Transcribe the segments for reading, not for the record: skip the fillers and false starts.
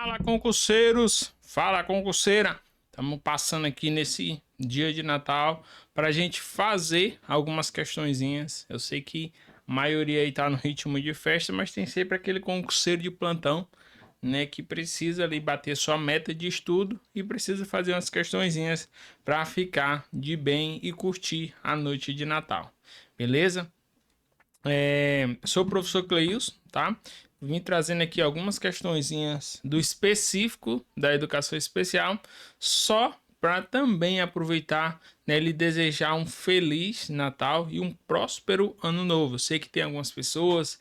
Fala, concurseiros! Fala, concurseira! Estamos passando aqui nesse dia de Natal para a gente fazer algumas questõezinhas. Eu sei que a maioria aí tá no ritmo de festa, mas tem sempre aquele concurseiro de plantão, né, que precisa ali bater sua meta de estudo e precisa fazer umas questõezinhas para ficar de bem e curtir a noite de Natal. Beleza? Sou o professor Cleils, tá? Vim trazendo aqui algumas questõezinhas do específico da educação especial, só para também aproveitar, né, lhe desejar um feliz Natal e um próspero ano novo. Eu sei que tem algumas pessoas,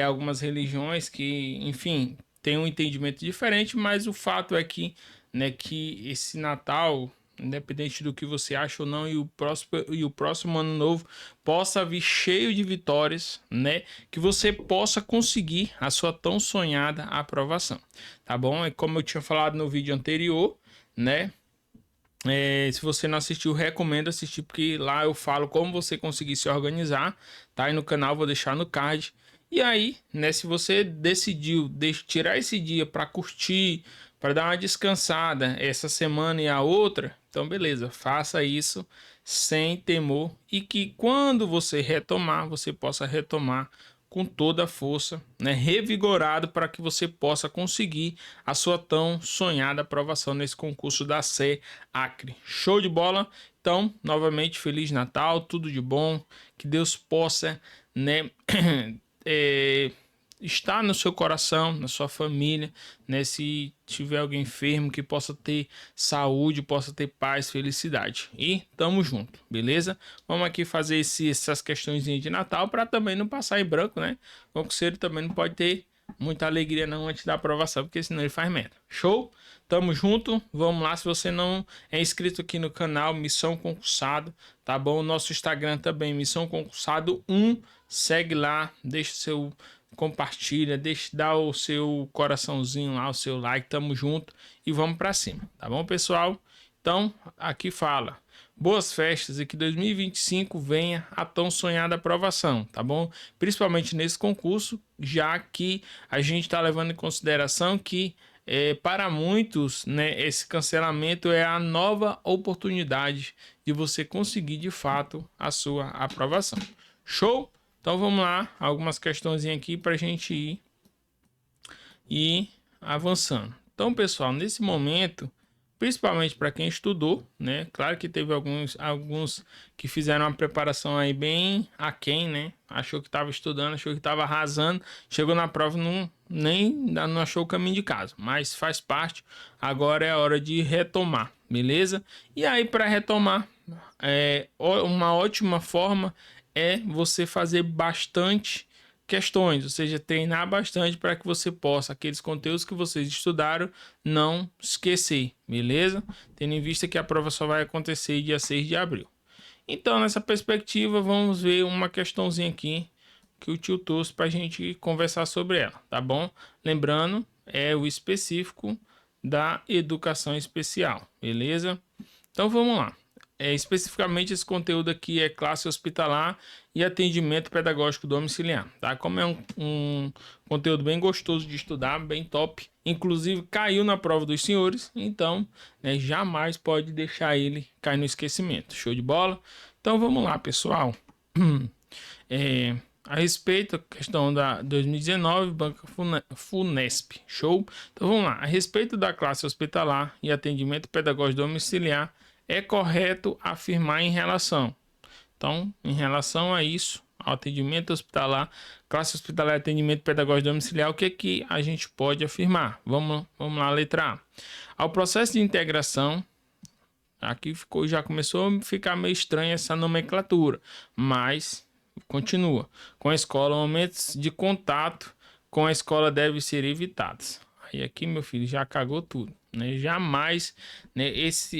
algumas religiões que, enfim, têm um entendimento diferente, mas o fato é que, né, que esse Natal, independente do que você acha ou não, e o próximo ano novo possa vir cheio de vitórias, né? Que você possa conseguir a sua tão sonhada aprovação, tá bom? É como eu tinha falado no vídeo anterior, né? Se você não assistiu, recomendo assistir, porque lá eu falo como você conseguir se organizar, tá? Aí no canal vou deixar no card. E aí, né, se você decidiu tirar esse dia para curtir, para dar uma descansada essa semana e a outra, então beleza, faça isso sem temor e que quando você retomar, você possa retomar com toda a força, né, revigorado para que você possa conseguir a sua tão sonhada aprovação nesse concurso da Acre. Show de bola? Então, novamente, Feliz Natal, tudo de bom, que Deus possa, né, estar no seu coração, na sua família, né? Se tiver alguém enfermo, que possa ter saúde, possa ter paz, felicidade. E tamo junto, beleza? Vamos aqui fazer essas questões de Natal para também não passar em branco, né? O concurseiro também não pode ter muita alegria não antes da aprovação, porque senão ele faz merda. Show? Tamo junto, vamos lá. Se você não é inscrito aqui no canal Missão Concursado, tá bom? Nosso Instagram também, Missão Concursado 1, segue lá, deixa o seu compartilha, dá o seu coraçãozinho lá, o seu like, tamo junto e vamos pra cima, tá bom, pessoal? Então, aqui fala, boas festas e que 2025 venha a tão sonhada aprovação, tá bom? Principalmente nesse concurso, já que a gente tá levando em consideração que para muitos, né, esse cancelamento é a nova oportunidade de você conseguir de fato a sua aprovação. Show? Então vamos lá, algumas questões aqui para a gente ir avançando. Então, pessoal, nesse momento, principalmente para quem estudou, né? Claro que teve alguns que fizeram uma preparação aí bem aquém, né? Achou que estava estudando, achou que estava arrasando, chegou na prova não achou o caminho de casa, mas faz parte. Agora é a hora de retomar, beleza? E aí para retomar, uma ótima forma é você fazer bastante questões, ou seja, treinar bastante para que você possa, aqueles conteúdos que vocês estudaram, não esquecer, beleza? Tendo em vista que a prova só vai acontecer dia 6 de abril. Então, nessa perspectiva, vamos ver uma questãozinha aqui que o tio trouxe para a gente conversar sobre ela, tá bom? Lembrando, é o específico da educação especial, beleza? Então, vamos lá. Especificamente esse conteúdo aqui é classe hospitalar e atendimento pedagógico domiciliar, tá? Como é um conteúdo bem gostoso de estudar, bem top, inclusive caiu na prova dos senhores, então, né, jamais pode deixar ele cair no esquecimento. Show de bola? Então vamos lá, pessoal. A respeito da questão da 2019, Banca Funesp, show? Então vamos lá, a respeito da classe hospitalar e atendimento pedagógico domiciliar, é correto afirmar em relação. Então, em relação a isso, ao atendimento hospitalar, classe hospitalar e atendimento pedagógico domiciliar, o que a gente pode afirmar? Vamos lá, letra A. Ao processo de integração, aqui já começou a ficar meio estranha essa nomenclatura, mas continua. Com a escola, momentos de contato com a escola devem ser evitados. Aí aqui, meu filho, já cagou tudo, né? Jamais, né,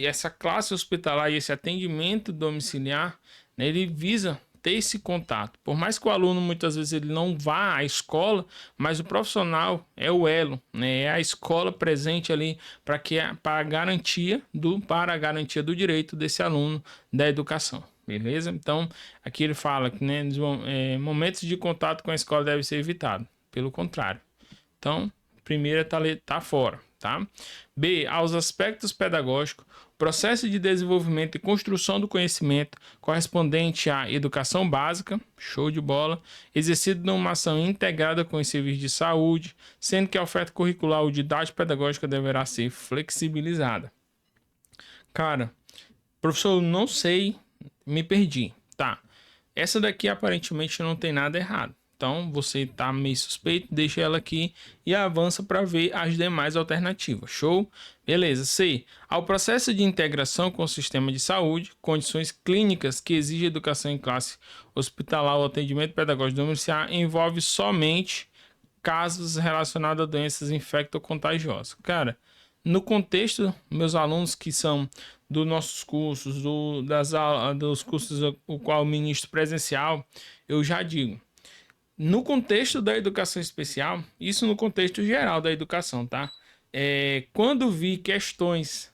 essa classe hospitalar e esse atendimento domiciliar, né, ele visa ter esse contato. Por mais que o aluno muitas vezes ele não vá à escola, mas o profissional é o elo, né? É a escola presente ali para a garantia do direito desse aluno da educação. Beleza? Então, aqui ele fala que, né, momentos de contato com a escola devem ser evitados. Pelo contrário. Então, primeira tá fora, tá? B, aos aspectos pedagógicos, processo de desenvolvimento e construção do conhecimento correspondente à educação básica, show de bola, exercido numa ação integrada com os serviços de saúde, sendo que a oferta curricular ou didática pedagógica deverá ser flexibilizada. Cara, professor, não sei, me perdi. Tá, essa daqui aparentemente não tem nada errado. Então, você tá meio suspeito, deixa ela aqui e avança para ver as demais alternativas. Show? Beleza. C. Ao processo de integração com o sistema de saúde, condições clínicas que exigem educação em classe hospitalar ou atendimento pedagógico domiciliar envolve somente casos relacionados a doenças infecto-contagiosas. Cara, no contexto, meus alunos que são dos nossos cursos, dos cursos o qual ministro presencial, eu já digo, no contexto da educação especial, isso no contexto geral da educação, tá? Quando vi questões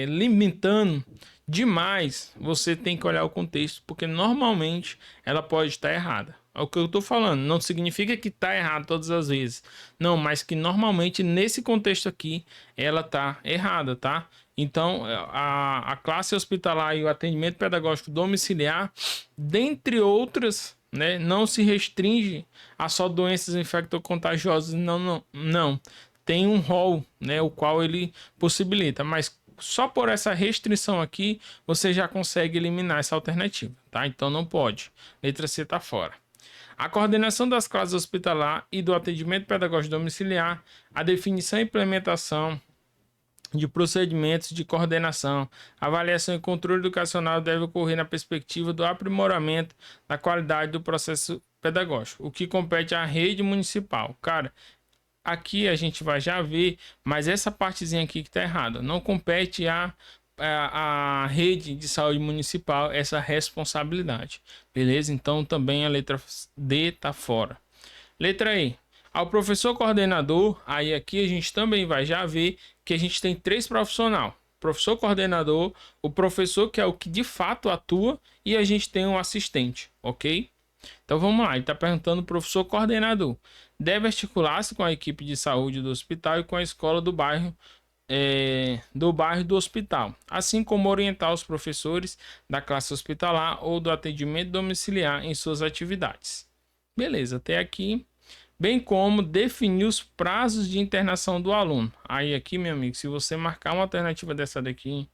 limitando demais, você tem que olhar o contexto, porque normalmente ela pode estar errada. É o que eu tô falando, não significa que tá errado todas as vezes. Não, mas que normalmente nesse contexto aqui ela tá errada, tá? Então, a classe hospitalar e o atendimento pedagógico domiciliar, dentre outras, né, não se restringe a só doenças infectocontagiosas, não. Tem um rol, né, o qual ele possibilita, mas só por essa restrição aqui, você já consegue eliminar essa alternativa, tá? Então não pode. Letra C tá fora. A coordenação das classes hospitalar e do atendimento pedagógico domiciliar, a definição e implementação de procedimentos de coordenação, avaliação e controle educacional deve ocorrer na perspectiva do aprimoramento da qualidade do processo pedagógico, o que compete à rede municipal. Cara, aqui a gente vai já ver, mas essa partezinha aqui que está errada, não compete a rede de saúde municipal essa responsabilidade, beleza? Então também a letra D tá fora. Letra E, ao professor coordenador, aí aqui a gente também vai já ver que a gente tem três profissionais. Professor coordenador, o professor que é o que de fato atua e a gente tem um assistente, ok? Então vamos lá, ele está perguntando: o professor coordenador deve articular-se com a equipe de saúde do hospital e com a escola do bairro do hospital, assim como orientar os professores da classe hospitalar ou do atendimento domiciliar em suas atividades. Beleza, até aqui. Bem como definir os prazos de internação do aluno. Aí aqui, meu amigo, se você marcar uma alternativa dessa daqui,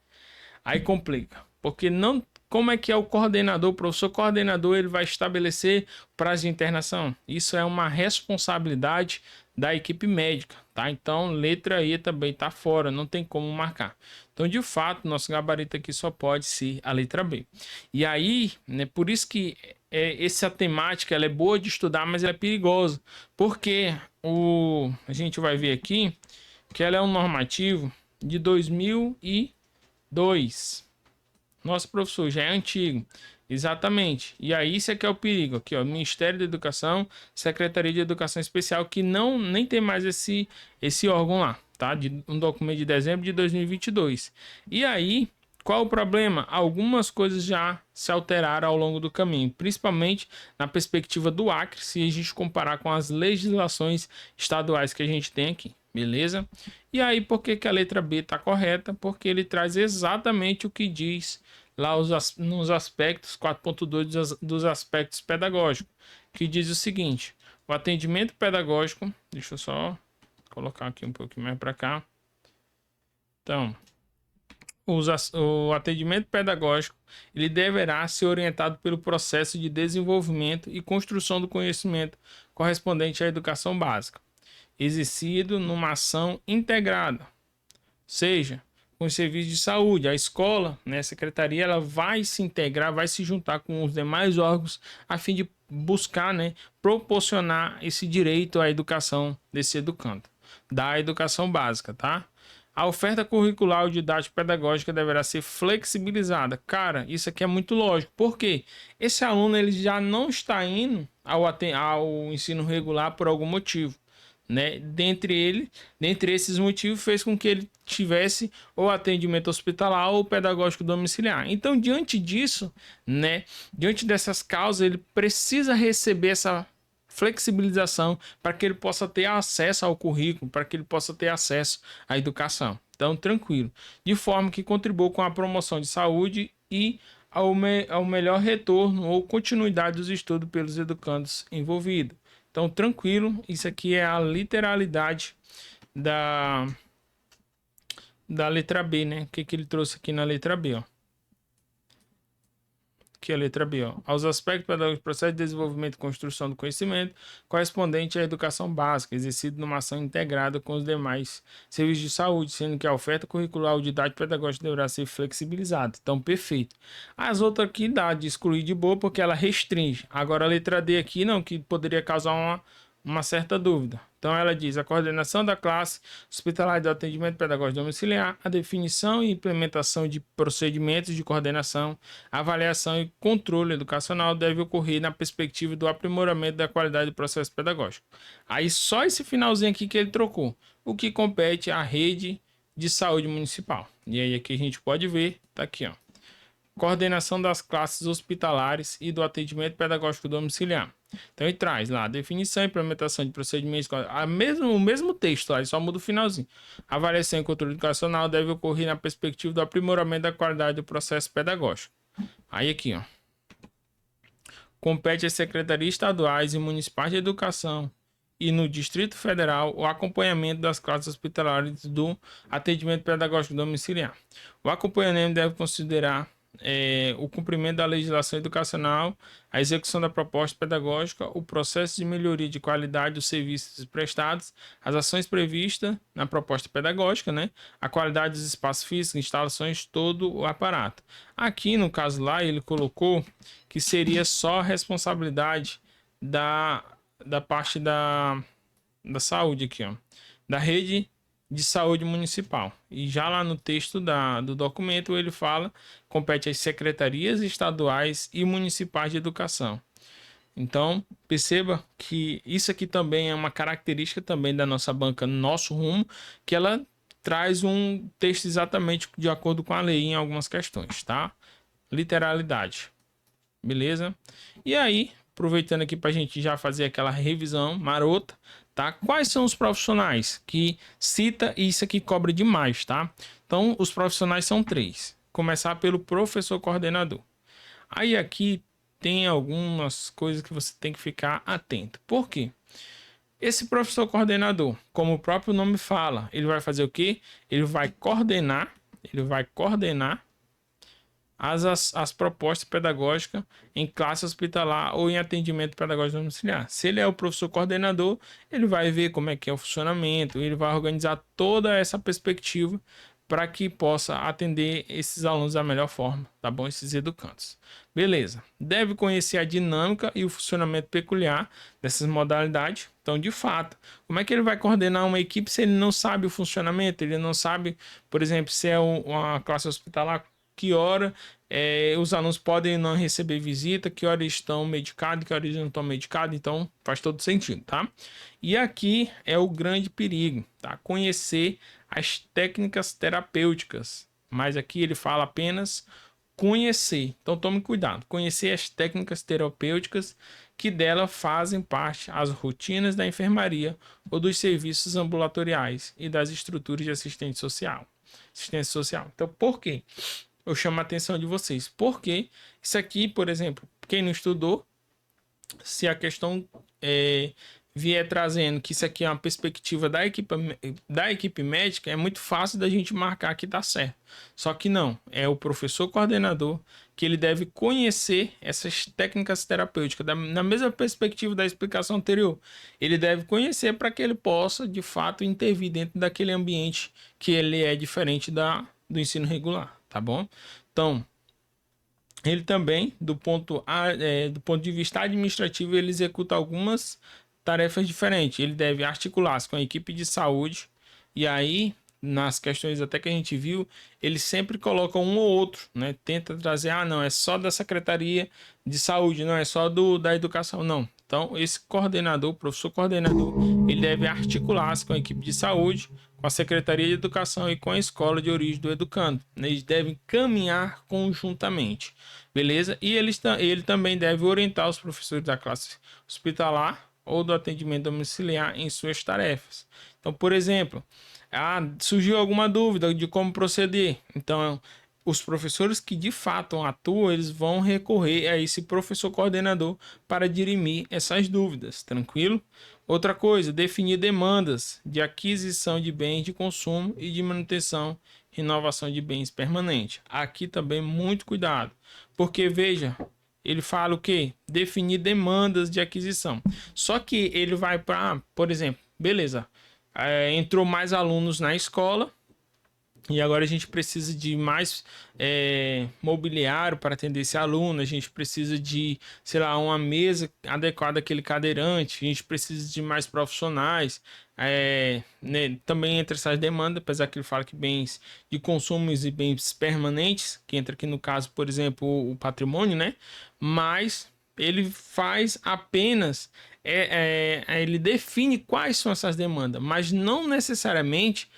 aí complica, porque não. Como é que é o coordenador, o professor coordenador, ele vai estabelecer prazo de internação? Isso é uma responsabilidade da equipe médica, tá? Então, letra E também tá fora, não tem como marcar. Então, de fato, nosso gabarito aqui só pode ser a letra B. E aí, né, por isso que essa temática ela é boa de estudar, mas ela é perigosa, porque a gente vai ver aqui que ela é um normativo de 2002. Nosso professor já é antigo, exatamente. E aí isso aqui é o perigo, aqui ó, Ministério da Educação, Secretaria de Educação Especial, que nem tem mais esse órgão lá, tá? Um documento de dezembro de 2022. E aí, qual o problema? Algumas coisas já se alteraram ao longo do caminho, principalmente na perspectiva do Acre, se a gente comparar com as legislações estaduais que a gente tem aqui. Beleza? E aí, por que a letra B está correta? Porque ele traz exatamente o que diz lá nos aspectos 4.2 dos aspectos pedagógicos, que diz o seguinte: o atendimento pedagógico, deixa eu só colocar aqui um pouquinho mais para cá. Então, o atendimento pedagógico ele deverá ser orientado pelo processo de desenvolvimento e construção do conhecimento correspondente à educação básica, exercido numa ação integrada, seja com os serviços de saúde, a escola, né, a secretaria, ela vai se integrar, vai se juntar com os demais órgãos a fim de buscar, né, proporcionar esse direito à educação desse educando, da educação básica, tá? A oferta curricular ou didática pedagógica deverá ser flexibilizada. Cara, isso aqui é muito lógico. Por quê? Esse aluno ele já não está indo ao ensino regular por algum motivo, né? Dentre esses motivos fez com que ele tivesse o atendimento hospitalar ou pedagógico domiciliar. Então, diante disso, né, diante dessas causas, ele precisa receber essa flexibilização para que ele possa ter acesso ao currículo, para que ele possa ter acesso à educação. Então, tranquilo. De forma que contribua com a promoção de saúde e ao melhor retorno ou continuidade dos estudos pelos educandos envolvidos. Então, tranquilo. Isso aqui é a literalidade da letra B, né? O que ele trouxe aqui na letra B, ó. Aqui é a letra B, ó. Aos aspectos pedagógicos do processo de desenvolvimento e construção do conhecimento correspondente à educação básica, exercido numa ação integrada com os demais serviços de saúde, sendo que a oferta curricular ou didática pedagógica deverá ser flexibilizada. Então, perfeito. As outras aqui dá de excluir de boa porque ela restringe. Agora a letra D aqui não, que poderia causar uma certa dúvida. Então ela diz: a coordenação da classe hospitalar do atendimento pedagógico domiciliar, a definição e implementação de procedimentos de coordenação, avaliação e controle educacional deve ocorrer na perspectiva do aprimoramento da qualidade do processo pedagógico. Aí só esse finalzinho aqui que ele trocou, o que compete à rede de saúde municipal. E aí aqui a gente pode ver, tá aqui, ó. Coordenação das classes hospitalares e do atendimento pedagógico domiciliar. Então ele traz lá a definição e implementação de procedimentos, o mesmo texto, aí só muda o finalzinho. A avaliação e controle educacional deve ocorrer na perspectiva do aprimoramento da qualidade do processo pedagógico. Aí aqui, ó. Compete às secretarias estaduais e municipais de educação e no Distrito Federal o acompanhamento das classes hospitalares do atendimento pedagógico domiciliar. O acompanhamento deve considerar o cumprimento da legislação educacional, a execução da proposta pedagógica, o processo de melhoria de qualidade dos serviços prestados, as ações previstas na proposta pedagógica, né? A qualidade dos espaços físicos, instalações, todo o aparato. Aqui, no caso lá, ele colocou que seria só responsabilidade da parte da saúde aqui, ó, da rede de saúde municipal. E já lá no texto do documento ele fala: compete às secretarias estaduais e municipais de educação. Então, perceba que isso aqui também é uma característica também da nossa banca Nosso Rumo, que ela traz um texto exatamente de acordo com a lei em algumas questões, tá? Literalidade. Beleza? E aí, aproveitando aqui para a gente já fazer aquela revisão marota, tá? Quais são os profissionais que cita e isso aqui cobra demais, tá? Então, os profissionais são 3. Começar pelo professor coordenador. Aí aqui tem algumas coisas que você tem que ficar atento. Por quê? Esse professor coordenador, como o próprio nome fala, ele vai fazer o quê? Ele vai coordenar as propostas pedagógicas em classe hospitalar ou em atendimento pedagógico domiciliar. Se ele é o professor coordenador, ele vai ver como é que é o funcionamento, ele vai organizar toda essa perspectiva para que possa atender esses alunos da melhor forma, tá bom? Esses educandos. Beleza. Deve conhecer a dinâmica e o funcionamento peculiar dessas modalidades. Então, de fato, como é que ele vai coordenar uma equipe se ele não sabe o funcionamento? Ele não sabe, por exemplo, se é uma classe hospitalar, que hora os alunos podem não receber visita, que hora estão medicados, que hora eles não estão medicados, então faz todo sentido, tá? E aqui é o grande perigo, tá? Conhecer as técnicas terapêuticas, mas aqui ele fala apenas conhecer, então tome cuidado, conhecer as técnicas terapêuticas que dela fazem parte as rotinas da enfermaria ou dos serviços ambulatoriais e das estruturas de assistência social. Então, por quê? Eu chamo a atenção de vocês, porque isso aqui, por exemplo, quem não estudou, se a questão vier trazendo que isso aqui é uma perspectiva da equipe médica, é muito fácil da gente marcar que tá certo. Só que não, é o professor coordenador que ele deve conhecer essas técnicas terapêuticas, na mesma perspectiva da explicação anterior. Ele deve conhecer para que ele possa, de fato, intervir dentro daquele ambiente que ele é diferente do ensino regular. Tá bom? Então, ele também, do ponto de vista administrativo, ele executa algumas tarefas diferentes. Ele deve articular-se com a equipe de saúde, e aí, nas questões até que a gente viu, ele sempre coloca um ou outro, né? Tenta trazer, não, é só da Secretaria de Saúde, não é só da Educação, não. Então, esse coordenador, professor coordenador, ele deve articular-se com a equipe de saúde, com a Secretaria de Educação e com a escola de origem do educando. Eles devem caminhar conjuntamente, beleza? E ele também deve orientar os professores da classe hospitalar ou do atendimento domiciliar em suas tarefas. Então, por exemplo, surgiu alguma dúvida de como proceder. Então, os professores que de fato atuam, eles vão recorrer a esse professor coordenador para dirimir essas dúvidas, tranquilo? Outra coisa, definir demandas de aquisição de bens de consumo e de manutenção e inovação de bens permanentes. Aqui também muito cuidado, porque veja, ele fala o quê? Definir demandas de aquisição. Só que ele vai para, por exemplo, beleza, entrou mais alunos na escola, e agora a gente precisa de mais mobiliário para atender esse aluno. A gente precisa de, sei lá, uma mesa adequada àquele cadeirante. A gente precisa de mais profissionais. Né, também entre essas demandas, apesar que ele fala que bens de consumo e bens permanentes, que entra aqui no caso, por exemplo, o patrimônio, né? Mas ele faz apenas, ele define quais são essas demandas, mas não necessariamente.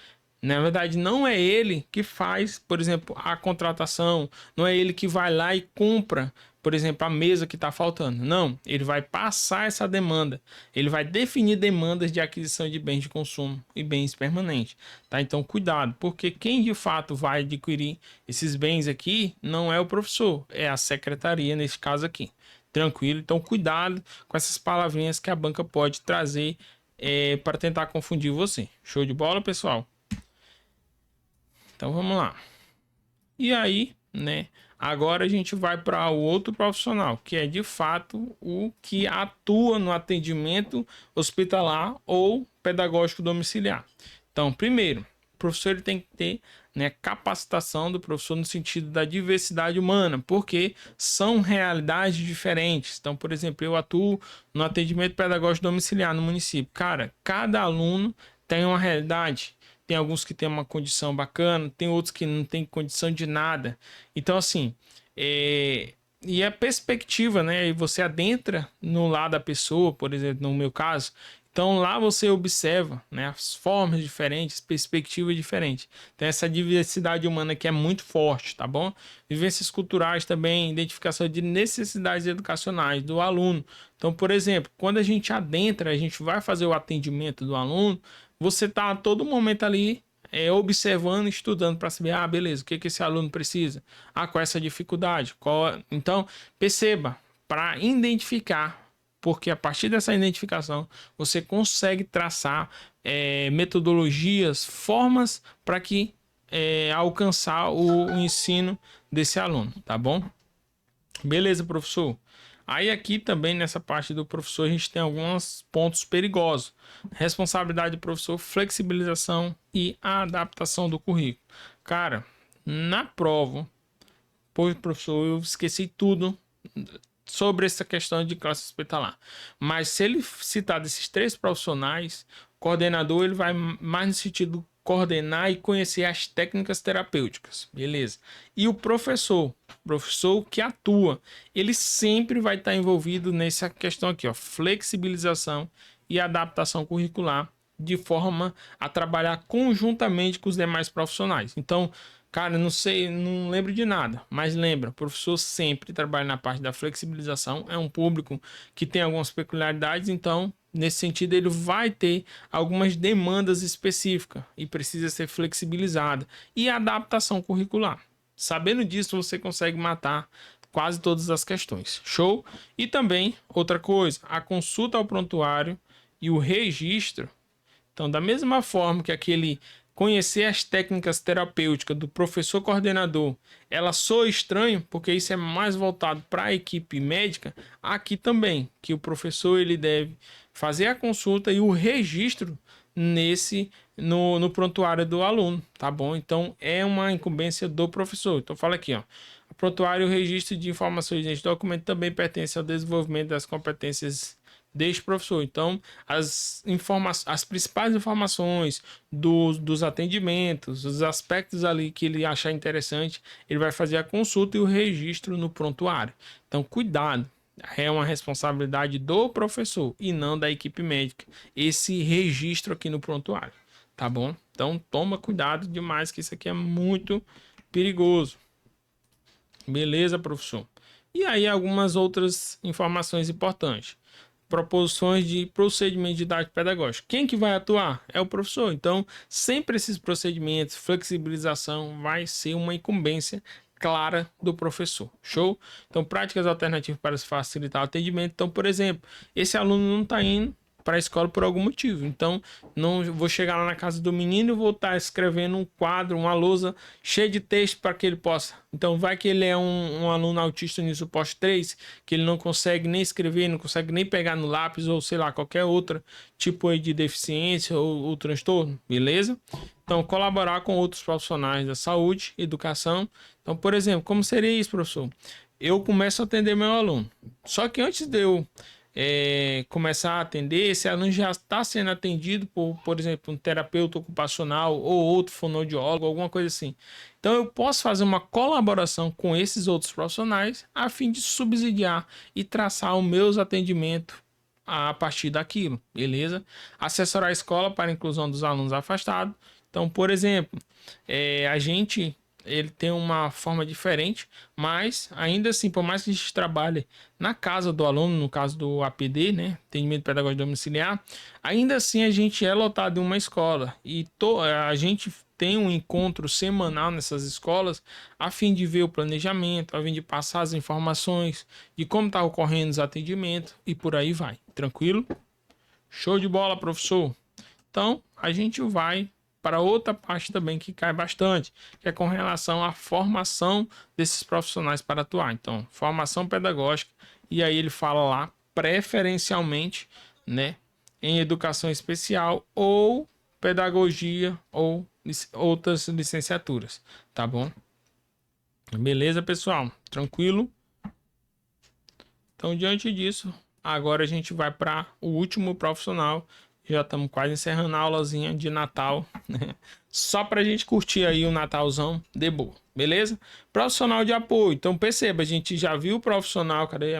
Na verdade, não é ele que faz, por exemplo, a contratação, não é ele que vai lá e compra, por exemplo, a mesa que está faltando. Não, ele vai passar essa demanda, ele vai definir demandas de aquisição de bens de consumo e bens permanentes, tá? Então, cuidado, porque quem de fato vai adquirir esses bens aqui não é o professor, é a secretaria nesse caso aqui. Tranquilo? Então, cuidado com essas palavrinhas que a banca pode trazer para tentar confundir você. Show de bola, pessoal? Então vamos lá. E aí, né? Agora a gente vai para o outro profissional, que é de fato o que atua no atendimento hospitalar ou pedagógico domiciliar. Então, primeiro, o professor ele tem que ter, né, capacitação do professor no sentido da diversidade humana, porque são realidades diferentes. Então, por exemplo, eu atuo no atendimento pedagógico domiciliar no município. Cara, cada aluno tem uma realidade. Tem alguns que têm uma condição bacana, tem outros que não têm condição de nada. Então, assim, e a perspectiva, né? E você adentra no lado da pessoa, por exemplo, no meu caso. Então, lá você observa, né, as formas diferentes, perspectivas diferentes. Tem essa diversidade humana que é muito forte, tá bom? Vivências culturais também, identificação de necessidades educacionais do aluno. Então, por exemplo, quando a gente adentra, a gente vai fazer o atendimento do aluno, você está a todo momento ali observando, estudando para saber, beleza, o que esse aluno precisa? Qual é essa dificuldade? Então, perceba, para identificar, porque a partir dessa identificação, você consegue traçar metodologias, formas para que alcançar o ensino desse aluno, tá bom? Beleza, professor. Aí aqui também nessa parte do professor a gente tem alguns pontos perigosos. Responsabilidade do professor, flexibilização e a adaptação do currículo. Cara, na prova, pois professor, eu esqueci tudo sobre essa questão de classe hospitalar. Mas se ele citar desses 3 profissionais, o coordenador ele vai mais no sentido coordenar e conhecer as técnicas terapêuticas, beleza? E o professor que atua, ele sempre vai estar envolvido nessa questão aqui, ó, flexibilização e adaptação curricular, de forma a trabalhar conjuntamente com os demais profissionais. Então, cara, não sei, não lembro de nada, mas lembra, o professor sempre trabalha na parte da flexibilização, é um público que tem algumas peculiaridades, então, nesse sentido, ele vai ter algumas demandas específicas e precisa ser flexibilizada. E a adaptação curricular. Sabendo disso, você consegue matar quase todas as questões. Show? E também, outra coisa, a consulta ao prontuário e o registro. Então, da mesma forma que aquele conhecer as técnicas terapêuticas do professor coordenador, ela soa estranho, porque isso é mais voltado para a equipe médica, aqui também, que o professor ele deve fazer a consulta e o registro no prontuário do aluno, tá bom? Então, é uma incumbência do professor. Então, fala aqui, ó. O prontuário e o registro de informações neste documento também pertence ao desenvolvimento das competências deste professor. Então, as principais informações dos atendimentos, os aspectos ali que ele achar interessante, ele vai fazer a consulta e o registro no prontuário. Então, cuidado. É uma responsabilidade do professor e não da equipe médica esse registro aqui no prontuário, tá bom? Então, toma cuidado demais que isso aqui é muito perigoso. Beleza, professor? E aí, algumas outras informações importantes. proposições de procedimento didático pedagógico. Quem que vai atuar? É o professor. Então, sempre esses procedimentos, flexibilização, vai ser uma incumbência clara do professor. Show? Então, práticas alternativas para facilitar o atendimento. Então, por exemplo, esse aluno não está indo para a escola por algum motivo. Então, não vou chegar lá na casa do menino e vou estar escrevendo um quadro, uma lousa cheia de texto para que ele possa. Então, vai que ele é um aluno autista no suporte 3, que ele não consegue nem escrever, não consegue nem pegar no lápis ou sei lá, qualquer outro tipo aí de deficiência ou transtorno, beleza? Então, colaborar com outros profissionais da saúde, educação. Então, por exemplo, como seria isso, professor? Eu começo a atender meu aluno. Só que antes de eu começar a atender, esse aluno já está sendo atendido por exemplo, um terapeuta ocupacional ou outro fonoaudiólogo, alguma coisa assim. Então, eu posso fazer uma colaboração com esses outros profissionais a fim de subsidiar e traçar os meus atendimentos a partir daquilo, beleza? Assessorar a escola para a inclusão dos alunos afastados. Então, por exemplo, a gente ele tem uma forma diferente, mas ainda assim, por mais que a gente trabalhe na casa do aluno, no caso do APD, né, atendimento pedagógico domiciliar, ainda assim a gente é lotado em uma escola e a gente tem um encontro semanal nessas escolas a fim de ver o planejamento, a fim de passar as informações de como está ocorrendo os atendimentos e por aí vai. Tranquilo? Show de bola, professor. Então, a gente vai para outra parte também que cai bastante, que é com relação à formação desses profissionais para atuar. Então, formação pedagógica, e aí ele fala lá, preferencialmente, né, em educação especial ou pedagogia ou outras licenciaturas, tá bom? Beleza, pessoal? Tranquilo? Então, diante disso, agora a gente vai para o último profissional. Já estamos quase encerrando a aulazinha de Natal, né? Só para a gente curtir aí o Natalzão de boa, beleza? Profissional de apoio. Então perceba, a gente já viu o profissional, cadê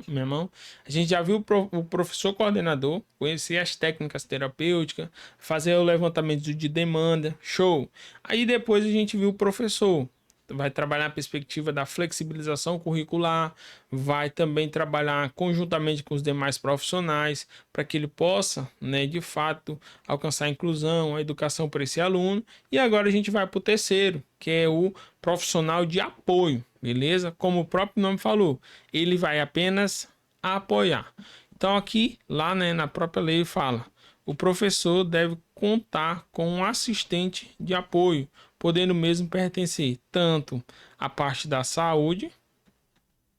minha mão? A gente já viu o professor coordenador, conhecer as técnicas terapêuticas, fazer o levantamento de demanda, show. Aí depois a gente viu o professor. Vai trabalhar a perspectiva da flexibilização curricular, vai também trabalhar conjuntamente com os demais profissionais para que ele possa, né, de fato, alcançar a inclusão, a educação para esse aluno. E agora a gente vai para o terceiro, que é o profissional de apoio, beleza? Como o próprio nome falou, ele vai apenas apoiar. Então aqui, lá, né, na própria lei fala, o professor deve contar com um assistente de apoio, podendo mesmo pertencer tanto à parte da saúde,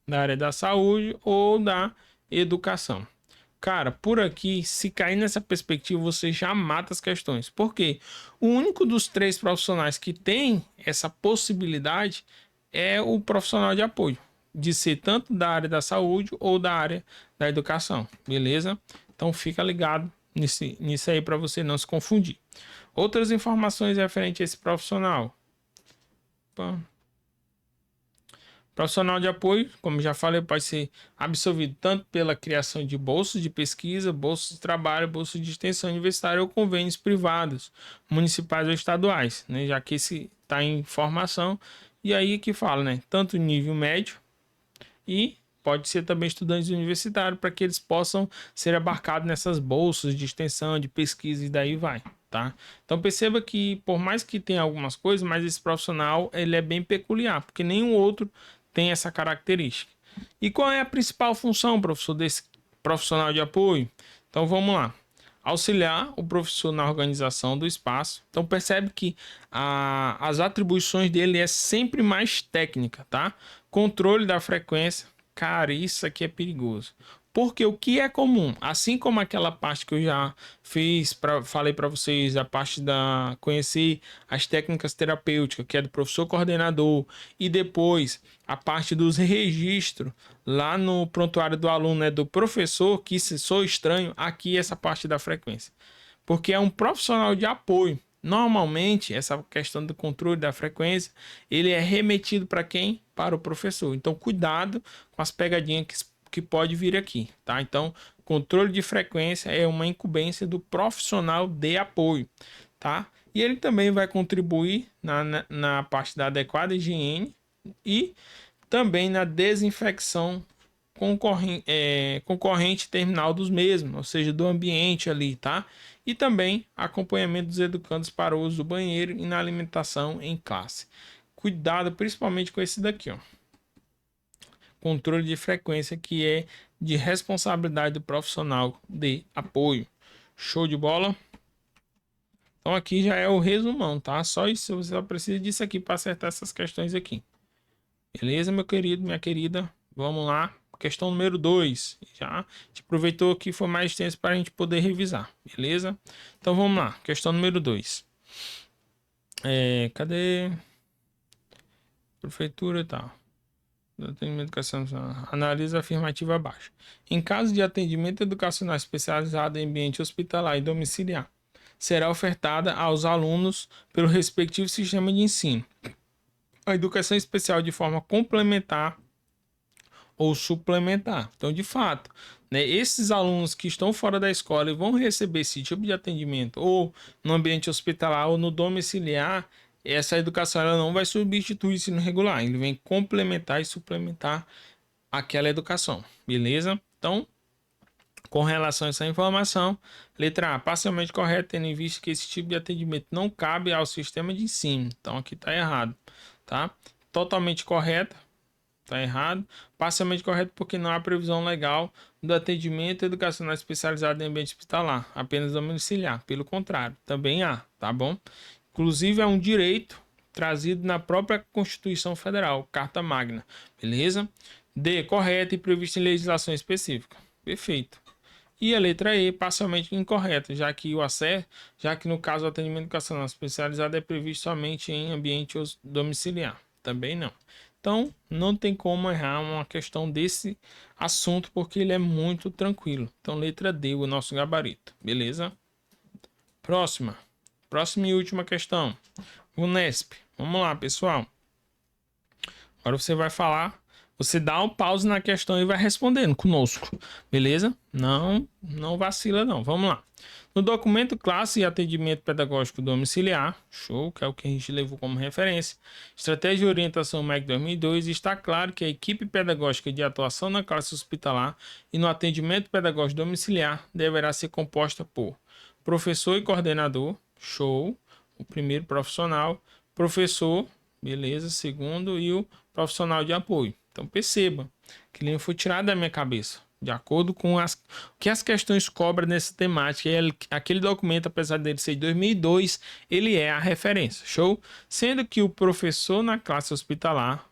da área da saúde ou da educação. Cara, por aqui, se cair nessa perspectiva, você já mata as questões. Por quê? O único dos três profissionais que tem essa possibilidade é o profissional de apoio, de ser tanto da área da saúde ou da área da educação, beleza? Então fica ligado nisso aí para você não se confundir. Outras informações referentes a esse profissional. Opa. Profissional de apoio, como já falei, pode ser absorvido tanto pela criação de bolsas de pesquisa, bolsas de trabalho, bolsas de extensão universitária ou convênios privados, municipais ou estaduais, né? Já que esse está em formação. E aí que fala, né? Tanto nível médio e pode ser também estudantes universitários para que eles possam ser abarcados nessas bolsas de extensão, de pesquisa e daí vai, tá? Então perceba que por mais que tenha algumas coisas, mas esse profissional ele é bem peculiar, porque nenhum outro tem essa característica. E qual é a principal função, professor, desse profissional de apoio? Então vamos lá. Auxiliar o professor na organização do espaço. Então percebe que as atribuições dele é sempre mais técnica, tá? Controle da frequência. Cara, isso aqui é perigoso. Porque o que é comum, assim como aquela parte que eu já falei para vocês, a parte da conhecer as técnicas terapêuticas, que é do professor coordenador, e depois a parte dos registros lá no prontuário do aluno, né, do professor, que se sou estranho, aqui essa parte da frequência. Porque é um profissional de apoio. Normalmente, essa questão do controle da frequência, ele é remetido para quem? Para o professor. Então, cuidado com as pegadinhas que pode vir aqui, tá? Então, controle de frequência é uma incumbência do profissional de apoio, tá? E ele também vai contribuir na parte da adequada higiene e também na desinfecção concorrente terminal dos mesmos, ou seja, do ambiente ali, tá? E também acompanhamento dos educandos para o uso do banheiro e na alimentação em classe. Cuidado principalmente com esse daqui, ó. Controle de frequência, que é de responsabilidade do profissional de apoio. Show de bola? Então aqui já é o resumão, tá? Só isso, você só precisa disso aqui para acertar essas questões aqui. Beleza, meu querido, minha querida? Vamos lá. Questão número 2. Já te aproveitou que foi mais tempo para a gente poder revisar, beleza? Então vamos lá. Questão número 2. Cadê? Prefeitura e tal. Atendimento educacional. Analisa a afirmativa abaixo. Em caso de atendimento educacional especializado em ambiente hospitalar e domiciliar, será ofertada aos alunos pelo respectivo sistema de ensino a educação especial de forma complementar ou suplementar. Então, de fato, né, esses alunos que estão fora da escola e vão receber esse tipo de atendimento ou no ambiente hospitalar ou no domiciliar, essa educação ela não vai substituir o ensino regular, ele vem complementar e suplementar aquela educação, beleza? Então, com relação a essa informação, letra A, parcialmente correta, tendo em vista que esse tipo de atendimento não cabe ao sistema de ensino. Então, aqui está errado, tá? Totalmente correta, tá errado. Parcialmente correto porque não há previsão legal do atendimento educacional especializado em ambiente hospitalar, apenas domiciliar. Pelo contrário, também há, tá bom? Inclusive é um direito trazido na própria Constituição Federal, Carta Magna, beleza? D, correto e previsto em legislação específica. Perfeito. E a letra E, parcialmente incorreta, já que no caso o atendimento educacional especializado é previsto somente em ambiente domiciliar. Também não. Então, não tem como errar uma questão desse assunto, porque ele é muito tranquilo. Então, letra D, o nosso gabarito. Beleza? Próxima e última questão. Unesp. Vamos lá, pessoal. Agora você vai falar. Você dá um pause na questão e vai respondendo conosco. Beleza? Não vacila não. Vamos lá. No documento classe e atendimento pedagógico domiciliar, show, que é o que a gente levou como referência, estratégia de orientação MEC 2002, está claro que a equipe pedagógica de atuação na classe hospitalar e no atendimento pedagógico domiciliar deverá ser composta por professor e coordenador, show, o primeiro profissional, professor, beleza, segundo, e o profissional de apoio. Então perceba que ele foi tirado da minha cabeça. De acordo com o que as questões cobram nessa temática, aquele documento, apesar dele ser de 2002, ele é a referência, show? Sendo que o professor na classe hospitalar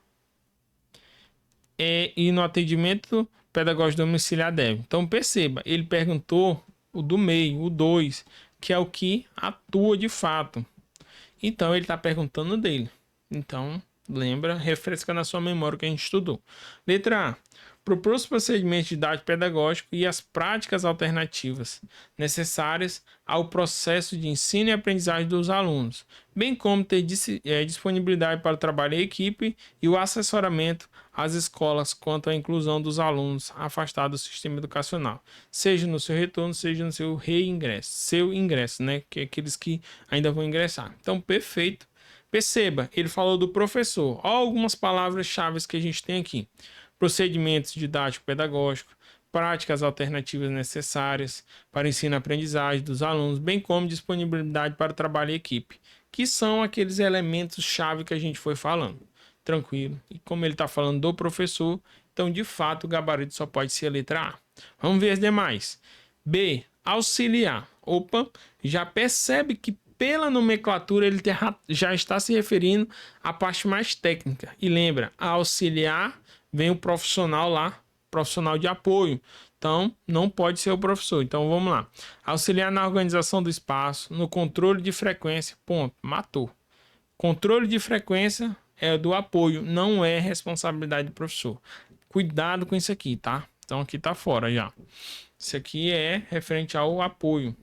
e no atendimento pedagógico domiciliar deve. Então perceba, ele perguntou o do meio, o 2, que é o que atua de fato. Então ele está perguntando dele. Então lembra, refresca na sua memória o que a gente estudou. Letra A. Propor os procedimentos didático pedagógico e as práticas alternativas necessárias ao processo de ensino e aprendizagem dos alunos, bem como ter disponibilidade para o trabalho em equipe e o assessoramento às escolas quanto à inclusão dos alunos afastados do sistema educacional, seja no seu retorno, seja no seu seu ingresso, né? Que é aqueles que ainda vão ingressar. Então, perfeito. Perceba, ele falou do professor. Olha algumas palavras-chave que a gente tem aqui. Procedimentos didático-pedagógicos, práticas alternativas necessárias para ensino e aprendizagem dos alunos, bem como disponibilidade para trabalho em equipe, que são aqueles elementos-chave que a gente foi falando. Tranquilo. E como ele está falando do professor, então de fato o gabarito só pode ser a letra A. Vamos ver as demais. B, auxiliar. Opa, já percebe que pela nomenclatura ele já está se referindo à parte mais técnica. E lembra, a auxiliar vem o profissional lá, profissional de apoio. Então, não pode ser o professor. Então, vamos lá. Auxiliar na organização do espaço, no controle de frequência. Ponto. Matou. Controle de frequência é do apoio, não é responsabilidade do professor. Cuidado com isso aqui, tá? Então, aqui tá fora já. Isso aqui é referente ao apoio.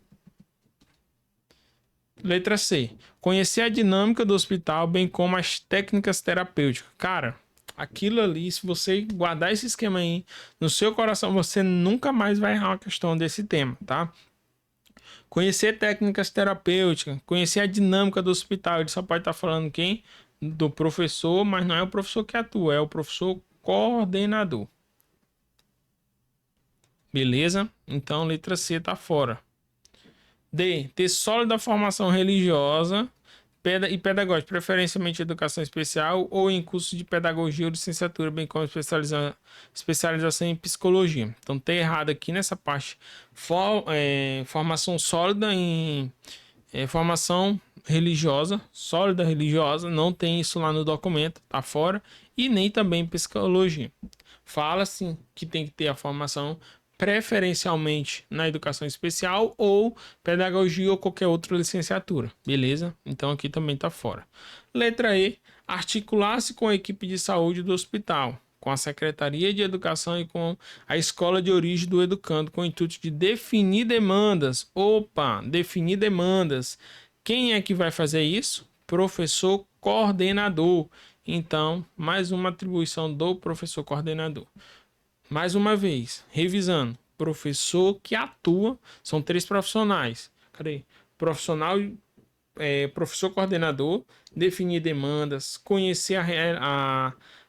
Letra C. Conhecer a dinâmica do hospital, bem como as técnicas terapêuticas. Cara, aquilo ali, se você guardar esse esquema aí no seu coração, você nunca mais vai errar uma questão desse tema, tá? Conhecer técnicas terapêuticas, conhecer a dinâmica do hospital. Ele só pode estar falando quem? Do professor, mas não é o professor que atua, é o professor coordenador. Beleza? Então, letra C tá fora. D. Ter sólida formação religiosa e pedagógica, preferencialmente educação especial ou em curso de pedagogia ou licenciatura, bem como especialização em psicologia. Então, tem errado aqui nessa parte. Formação sólida em formação religiosa, sólida religiosa, não tem isso lá no documento, tá fora, e nem também psicologia. Fala sim que tem que ter a formação preferencialmente na educação especial ou pedagogia ou qualquer outra licenciatura, beleza? Então aqui também tá fora. Letra E, articular-se com a equipe de saúde do hospital, com a Secretaria de Educação e com a escola de origem do educando, com o intuito de definir demandas. Opa, definir demandas. Quem é que vai fazer isso? Professor coordenador. Então, mais uma atribuição do professor coordenador. Mais uma vez, revisando. Professor que atua, são 3 profissionais. Cadê? Profissional, professor coordenador, definir demandas, conhecer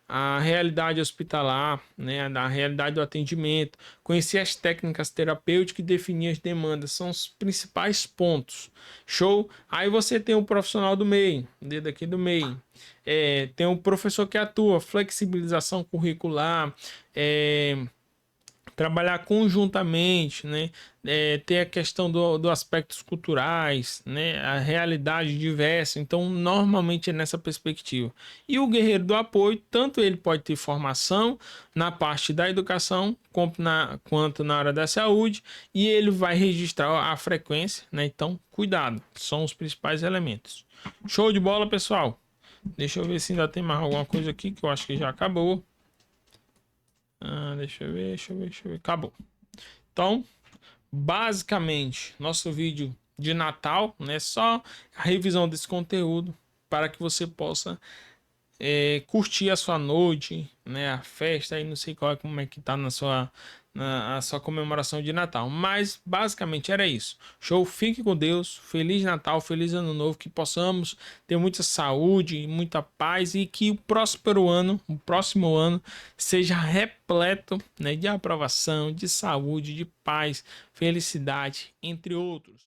a realidade hospitalar, né, a realidade do atendimento, conhecer as técnicas terapêuticas e definir as demandas, são os principais pontos. Show? Aí você tem o profissional do meio, dedo aqui do meio. Tem o professor que atua, flexibilização curricular, trabalhar conjuntamente, né? Ter a questão do aspectos culturais, né? A realidade diversa. Então, normalmente é nessa perspectiva. E o guerreiro do apoio, tanto ele pode ter formação na parte da educação, quanto na área da saúde, e ele vai registrar a frequência, né? Então, cuidado, são os principais elementos. Show de bola, pessoal! Deixa eu ver se ainda tem mais alguma coisa aqui, que eu acho que já acabou. Deixa eu ver. Acabou. Então, basicamente, nosso vídeo de Natal, né? Só a revisão desse conteúdo para que você possa curtir a sua noite, né? A festa, aí não sei como é que tá a sua comemoração de Natal. Mas basicamente era isso. Show, fique com Deus. Feliz Natal, feliz Ano Novo. Que possamos ter muita saúde, muita paz e que o próximo ano, seja repleto, né, de aprovação, de saúde, de paz, felicidade, entre outros.